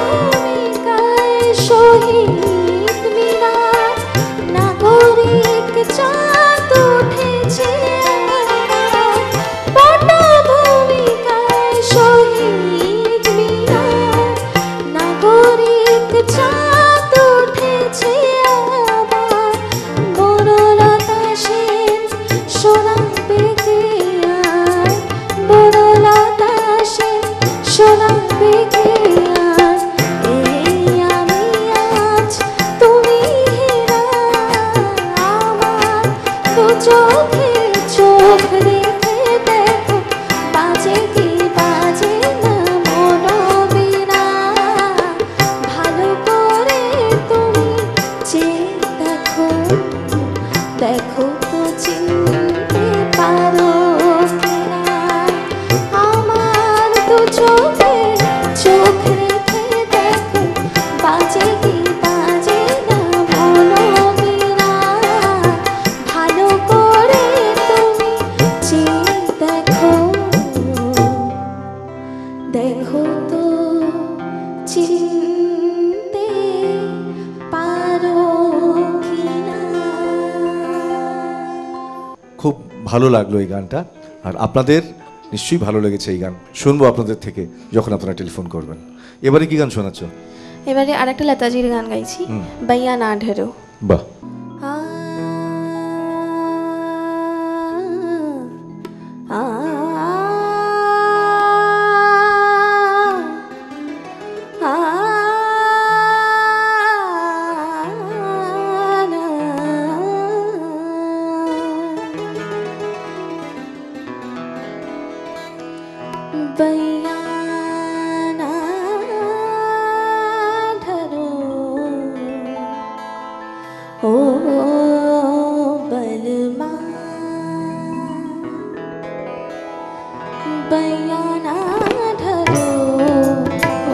পটভূমিকায় শহীদ মিনার, নাগরিক চাঁদ উঠেছে আবার। পটভূমিকায় শহীদ মিনার, নাগরিক চাঁদ উঠেছে আবার। বনলতা সেন সোনার বেগে আয়, বনলতা সেন সোনার বেগে আয়। এই আমি আজ তুমি হেরা, আমার দু চোখে চোখ রেখে দেখো, বাজে কি বাজে না মনোবীণা। ভালো করে তুমি চেয়ে দেখো, দেখো তো চিনতে পারো কিনা। আমার দু চোখে চোখ রেখে দেখো, বাজে কি বাজে না মনোবীণা। ভালো করে তুমি চেয়ে দেখো, দেখো তো চিনতে পারো কিনা। খুব ভালো লাগলো এই গানটা, আর আপনাদের নিশ্চয়ই ভালো লেগেছে এই গান। শুনবো আপনাদের থেকে যখন আপনারা টেলিফোন করবেন। এবারে কি গান শোনাচ্ছ? এবারে আরেকটা লতাজির গান গাইছি, বাইয়া না ঢেরো। বাহ, बयाना धरो ओ बलमा बयाना धरो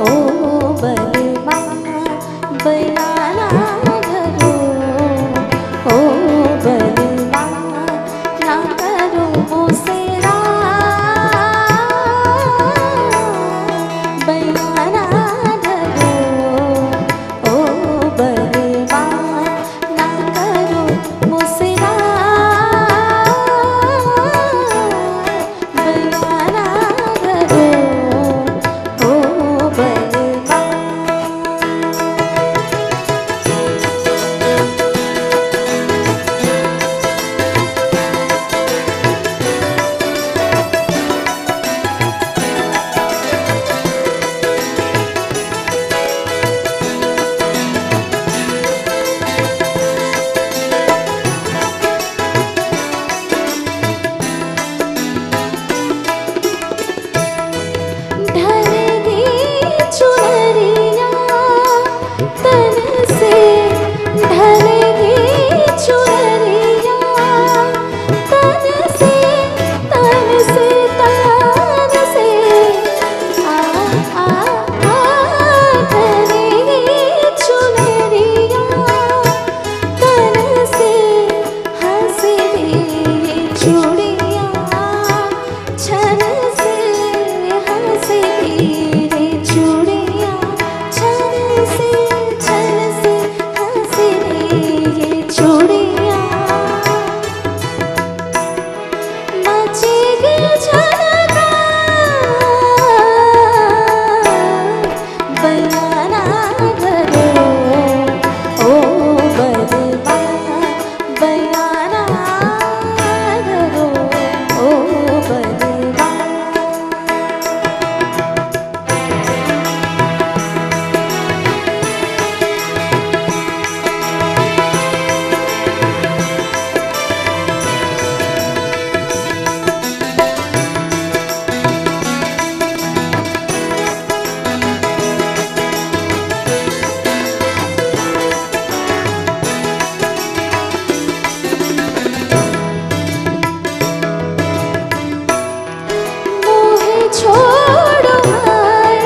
ओ बलमा बयाना धरो ओ बलमा ना करो मुझसे बयाना धरो ओ बलमा ना करो मुझसे बयाना धरो ओ बलमा। ढलेगी चुनरिया तन से ढलेगी चुनरिया तन से तन से तन से आ आ आ ढलेगी चुनरिया तन से हंसेगी ये चूड़ियाँ छन से हंसेगी रे चूड़ियाँ छन से हंसेगी ये चूड़ियाँ मचेगी झनका बयाना धरो ओ बलमा बयाना धरो ओ बलमा। मोहे छोड़ो हाय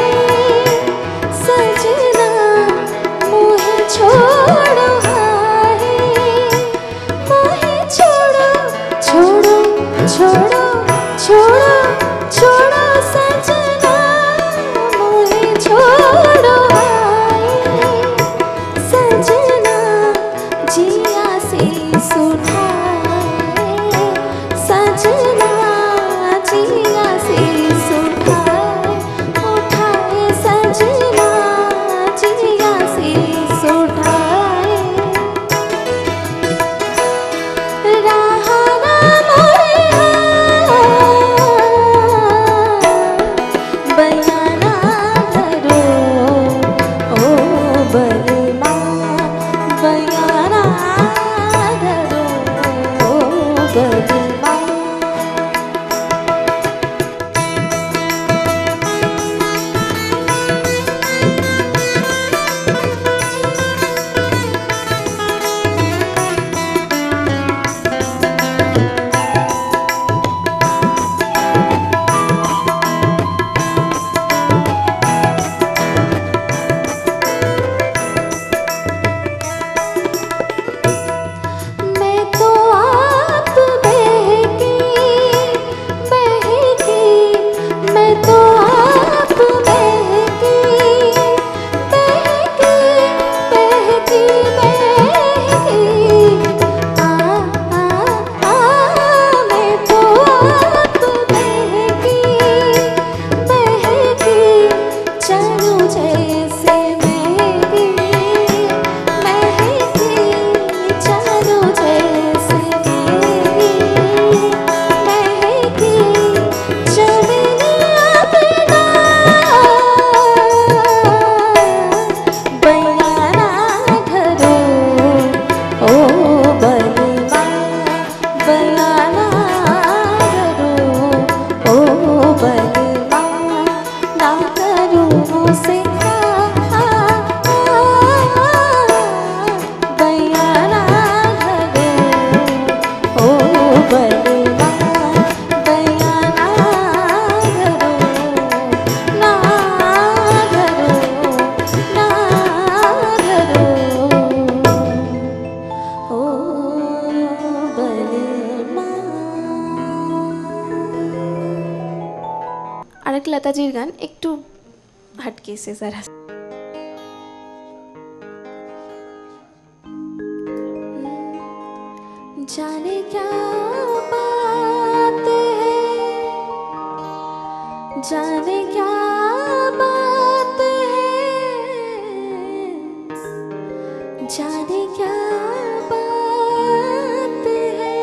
सजना मोहे छोड़ो हाय मोहे छोड़ो छोड़ो छोड़ो छोड़ो छोड़ो सजना मोहे छोड़ो हाय सजना जिया से सुनाए सजना जिया से सुनाए उठाए सजना जिया से सुनाए रहा ना मोरे बलवान दया ना करो, ना करो, ना करो, ओ बलवान। আরেক লতাজির গান একটু হাটকে এসে যারা जाने क्या बात है, जाने क्या बात है, जाने क्या बात है,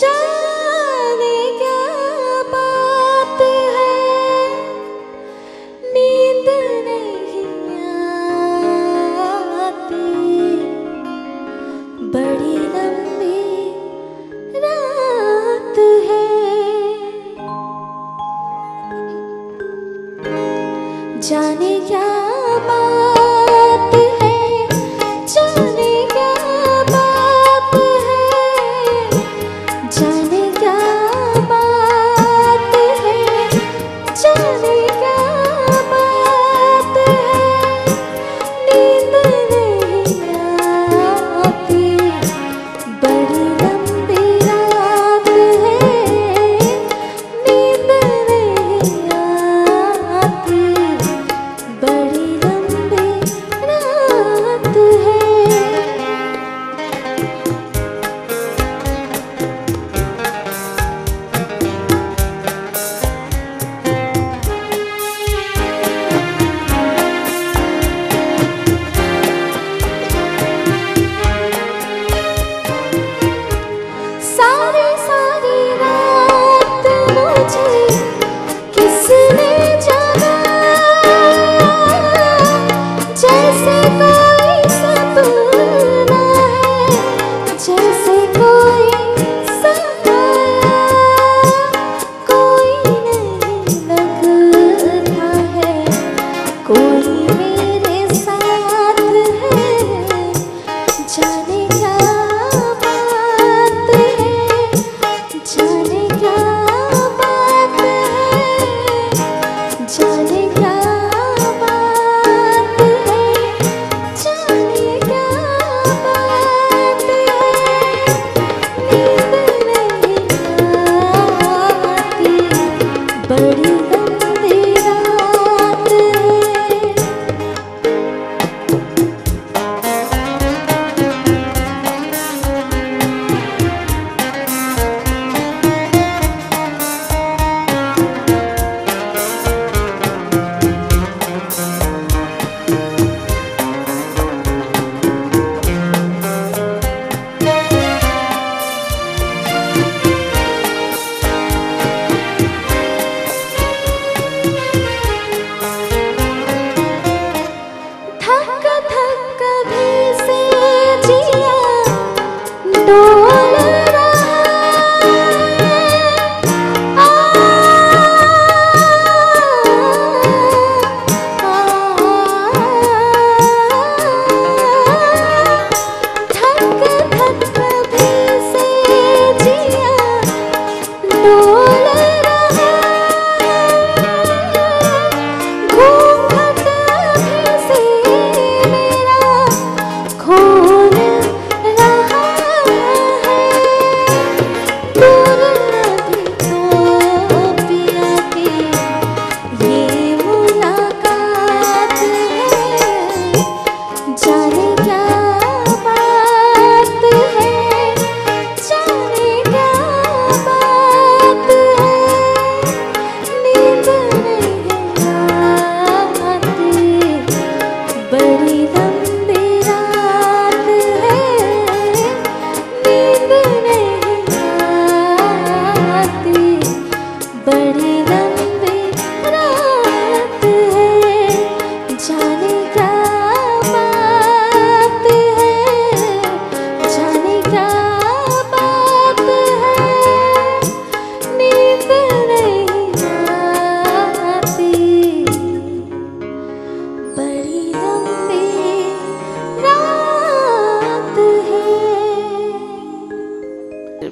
जाने क्या बात है, नींद नहीं आती, बड़ी लंबी रात है, जाने क्या बात है, जाने क्या बात है, जाने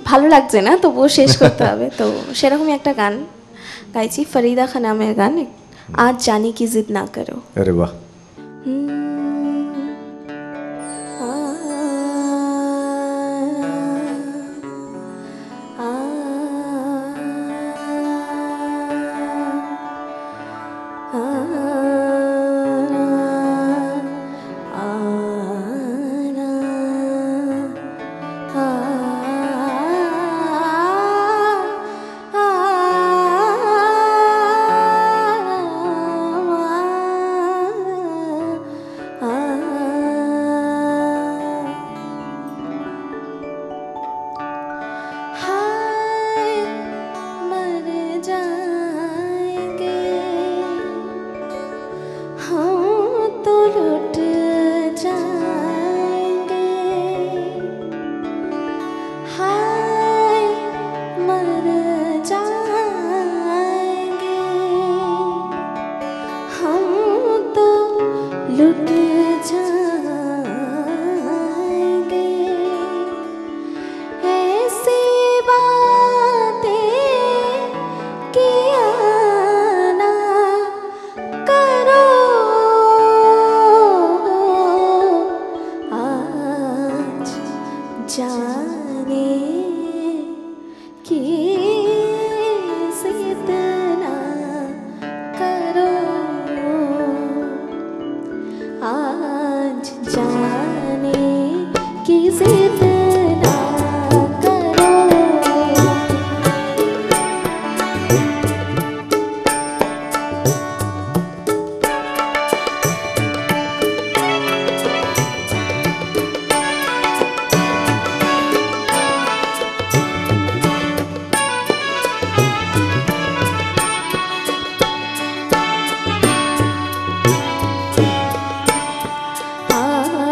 ভালো লাগছে না, তবুও শেষ করতে হবে। তো সেরকমই একটা গান গাইছি, ফরিদা খান নামের গান, আজ জানি কি জিদ না করো। আরে বাহ, लुट जाएंगे ऐसी बातें किया ना करो आज जाने की जिद ना करो आज जाने की जिद ना करो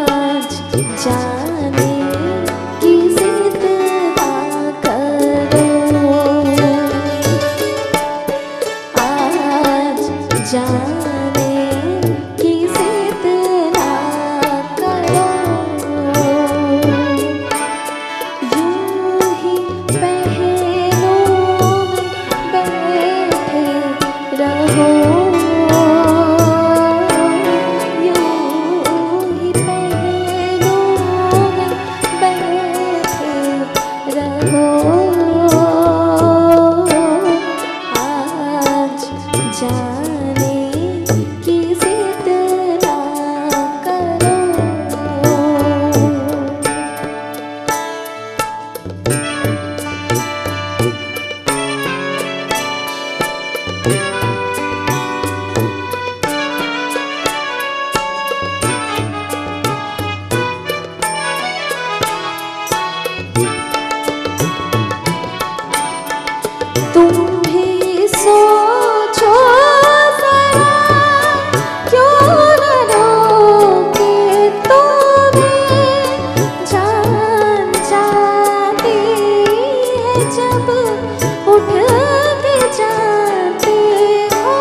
आज जाने की जिद ना करो आज जाने की जिद ना करो यूं ही पहलों में बैठे रहो यूं ही पहलों में बैठे रहो आज जाने की जिद ना करो तुम भी सोचो जरा क्यों न रोके तुम्हें जान जाती है जब उठ के जाते हो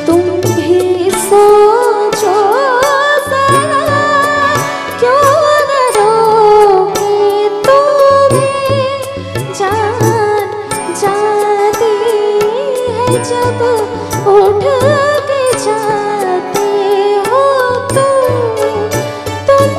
तुम भी सोचो जरा क्यों न रोके तुम्हें जान जाती है जब उठ के जाते हो तुम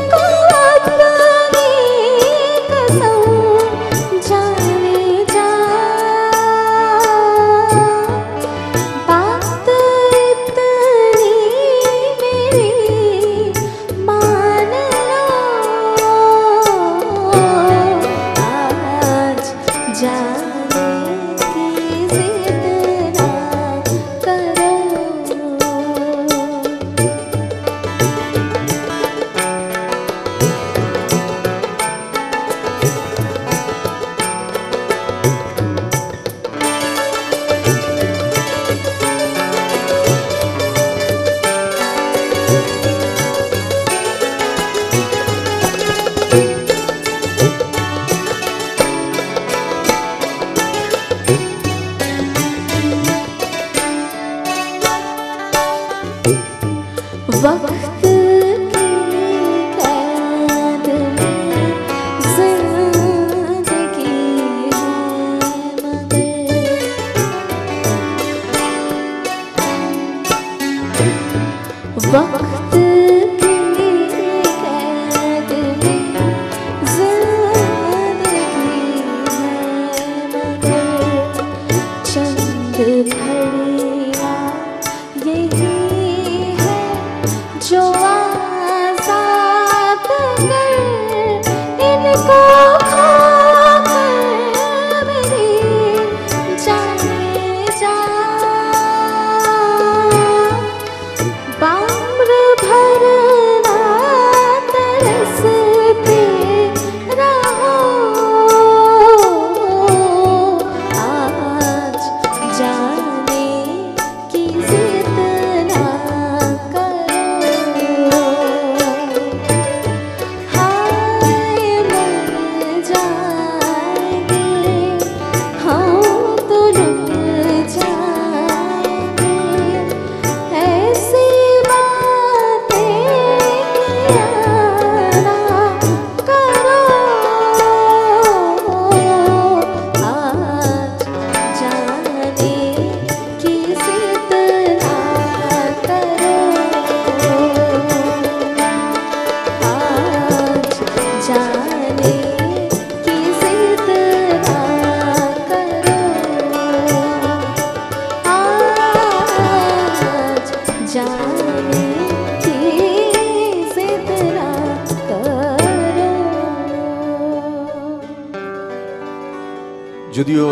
যদিও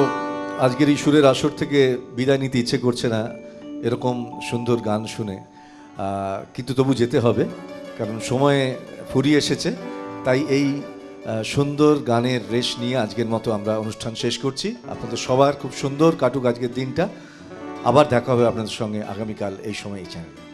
আজকের এই সুরের আসর থেকে বিদায় নিতে ইচ্ছে করছে না এরকম সুন্দর গান শুনে, কিন্তু তবু যেতে হবে কারণ সময় ফুরিয়ে এসেছে। তাই এই সুন্দর গানের রেশ নিয়ে আজকের মতো আমরা অনুষ্ঠান শেষ করছি। আপনাদের সবার খুব সুন্দর কাটুক আজকের দিনটা। আবার দেখা হবে আপনাদের সঙ্গে আগামীকাল এই সময় এই চ্যানেলে।